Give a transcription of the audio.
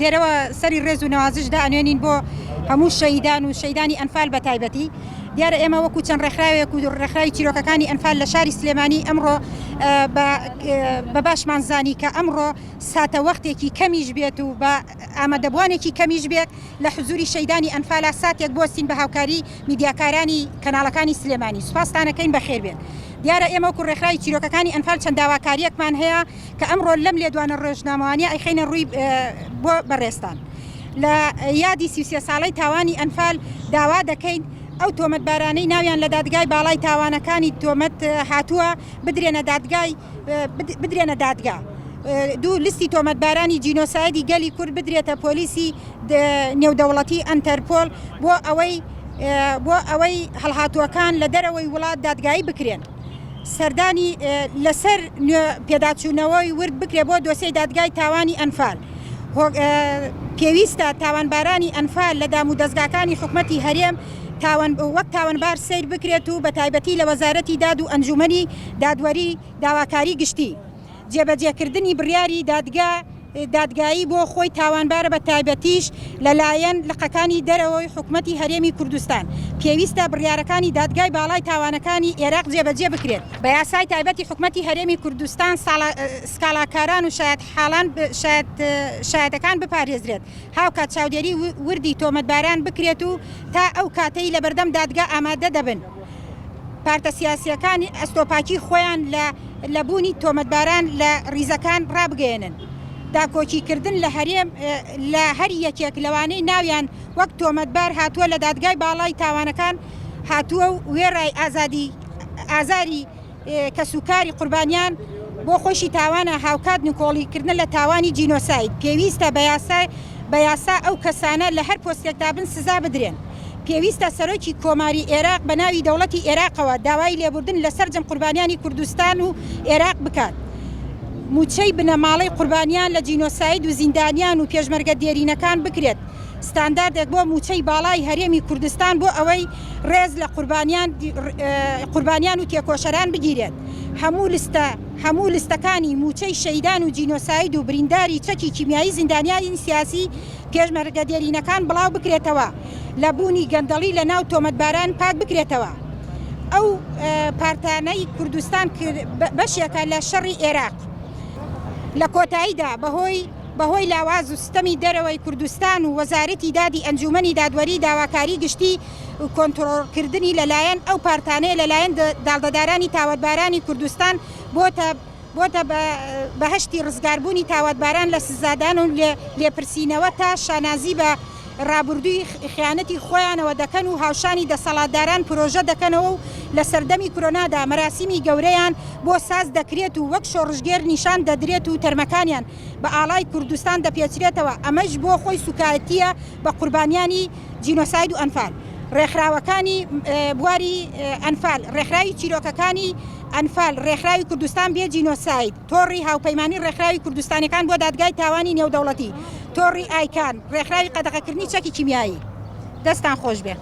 لێرەوە سەری ڕێز و نەوازشدا ئەنوێنین بۆ هەموو شەیدان و شەیدانی ئەنفال بە تایبەتی. دیارە ئێمە وەکو چەند ڕێکخراوێک و ڕێکخراوی چیرۆکەکانی ئەنفال لە شاری سلێمانی ئەمڕۆ بە باشمانزانی کە ئەمڕۆ ساتە وەختێکی کەمیش بێت و بە ئامادەبوانێکی کەمیش بێت لە حزوری شەیدانی ئەنفالا ساتێک بۆستین بە هاوکاری میدیاکارانی کەناڵەکانی سلێمانی. سوپاسدانەکەین بەخێر بێن. دیارە ئێمە وەکو ڕێکخراوی چیرۆکەکانی ئەنفال چەند داواکاریەکمان هەیە کە ئەمڕۆ لەم لێدوانە ڕۆژنامەوانیە ئەیخینە ڕووی بۆ بەڕێستان. لە یادی 33 ساڵەی تاوانی ئەنفال داوا دەکەین ئەو تۆمەتبارانەی ناویان لە دادگای باڵای تاوانەکانی تۆمەت هاتووە بدرێنە دادگا. دوو لیستی تۆمەتبارانی جینۆسایدی گەلی کورد بدرێتە پۆلیسی نێودەوڵەتی ئەنتەرپۆل بۆ ئەوەی هەڵهاتووەکان لە دەرەوەی وڵات دادگایی بکرێن. سەردانی لەسەر پێداچوونەوەی ورد بکرێ بۆ دۆسەی دادگای تاوانی ئەنفال. پێویستە تاوانبارانی ئەنفال لە دام و دەستگاکانی حکومەتی هەرێم وەک تاوانبار سیر بکرێت و بە تایبەتی لە وەزارەتی داد و ئەنجومەنی دادوەری داواکاری گشتی. جێبەجێکردنی بڕیاری دادگایی بۆ خۆی تاوانبارە بە تایبەتیش لەلایەن لقەکانی دەرەوەی حکومەتی هەرێمی کوردستان. پێویستە بڕیارەکانی دادگای باڵای تاوانەکانی عێراق جێبەجێ بکرێت. بە یاسای تایبەتی حکومەتی هەرێمی کوردستان سکاڵاکاران و شایەتەکان بپارێزرێت. هاوکات چاودێری وردی تۆمەتباران بکرێت و تا ئەو کاتەی لە بەردەم دادگا ئامادە دەبن. پارتە سیاسیەکانی ئەستۆپاکی خۆیان لە بوونی تۆمەتباران لە ڕیزەکان ڕابگەێنن. داکۆچیکردن لە هەرێم لە هەر یەکێک لەوانەی ناویان وەک تۆمەتبار هاتووە لە دادگای باڵای تاوانەکان هاتووە و وێڕای ئازاری کەسوکاری قوربانیان بۆ خۆشی تاوانە هاوکات نکۆڵیکردن لە تاوانی جینۆساید. پێویستە بە یاسا ئەو کەسانە لە هەر پۆستێکدا بن سزا بدرێن. پێویستە سەرۆکی کۆماری عێراق بە ناوی دەوڵەتی عێراقەوە داوای لێبوردن لە سەرجەم قوربانیانی کوردستان و عێراق بکات. موچەی بنەماڵەی قوربانیان لە جینۆساید و زیندانیان و پێشمەرگە دێرینەکان بکرێت. ستانداردێک بۆ موچەی باڵای هەرێمی کوردستان بۆ ئەوەی ڕێز لە قوربانیان و تێکۆشەران بگیرێت. هەموو لستەکانی موچەی شەیدان و جینۆساید و برینداری چەکی کیمیایی زیندانیانی سیاسی پێشمەرگە دێرینەکان بڵاو بکرێتەوە. لە بوونی گەندەڵی لە ناو تۆمەتباران پاک بکرێتەوە. ئەو پارتانەی کوردستان بەشێکە لە شەڕی عێراق. لە کۆتاییدا بەهۆی لاواز و ستەمی دەرەوەی کوردستان و وەزارەتی دادی ئەنجومەنی دادوەری داواکاری گشتی و کۆنتڕۆڵکردنی لەلایەن ئەو پارتانەیە لەلایەن داڵدەدارانی تاوەتبارانی کوردستان بۆتە بەهشتی ڕزگاربوونی تاوەتباران لە سزادان و لێپرسینەوە تا شانازی بە ڕابردووی خیانەتی خۆیانەوە دەکەن و هاوشانی دەسەڵاتداران پرۆژە دەکەنەوە و لە سەردەمی کۆرۆنادا مەراسیمی گەورەیان بۆ ساز دەکرێت و وەک شۆڕژگێر نیشان دەدرێت و تەرمەکانیان بە ئاڵای کوردستان دەپێچرێتەوە. ئەمەش بۆ خۆی سوکایەتیە بە قوربانیانی جینۆساید و ئەنفال. ڕێکخراوەکانی بواری ئەنفال، ڕێکخراوی چیرۆکەکانی ئەنفال، ڕێکخراوی کوردستان بێ جینۆساید، تۆڕی هاوپەیمانی ڕێکخراوی کوردستانەکان بۆ دادگای تاوانی نێودەوڵەتی، تۆڕی ئایکان، ڕێکخراوی قەدەغەکردنی چەکی کیمیایی. دەستان خۆش بێ.